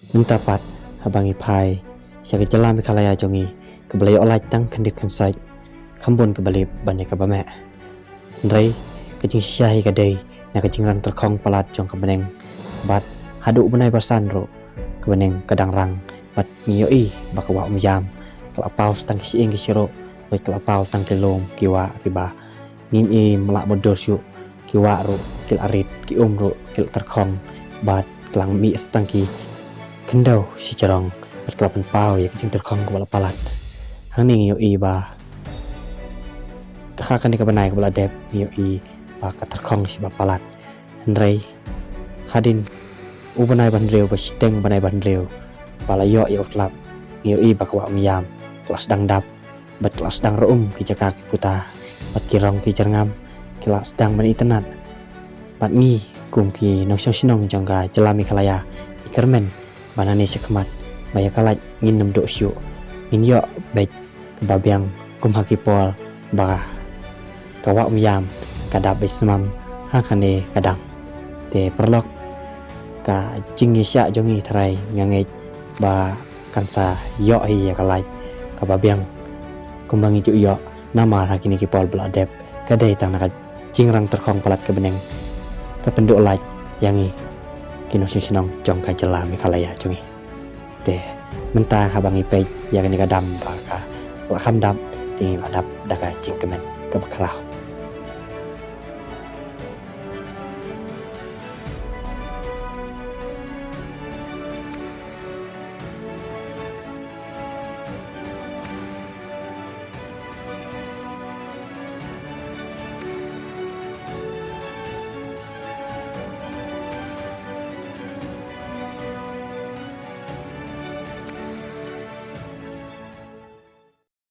Mentapat habangi pai siaga jalan mikalaya jongi kebelai olaj tang kendit kansai kambon kebelai banyak kabame ndrai kecing syahi kadai na kecing rang terkong palat jong kebeneng bat haduk benai barsan ro kebeneng kadang rang bat miyoi bakawa umjam kelapau stang kisiing kisiro bat kelapau tang kelong kiwa kiba nim melak bodor syuk kiwa ro kil arit ki ro kil terkong bat kelang mi stang ki kendau si cerong bat kelapan pau ya kecing terkong kepala palat hang ning yoi ba kan ni kabanai kepala dep yoi ba katerkong si ba palat ndrai hadin ubanai bandreu ba siteng banai bandreu bala yo ya flap yoi ba kwa miyam kelas dang dap bat kelas dang room ki jaka ki puta bat kirong ki jerngam kelas dang ban internet bat ngi kum ki noksong sinong jangga jelami kalaya ikermen banane sekmat baya kalaj ngin nem dok syu ngin yo baik kebabiang kum hakipol ba kawa miyam kadap besmam hakane kadang te perlok ka jingi sya jongi tharai ngangai ba kansa yo ai ya kalaj kababiang kumbangi ju yo nama hakini kipol bladep kadai tang nak jingrang terkong palat kebeneng kapenduk laj yangi kino sinong jong ka jela mikalaya jongi te mentah habangi pej yang ni kadam ba ka lakam dam ting ladap daka jingkemen ke bakrau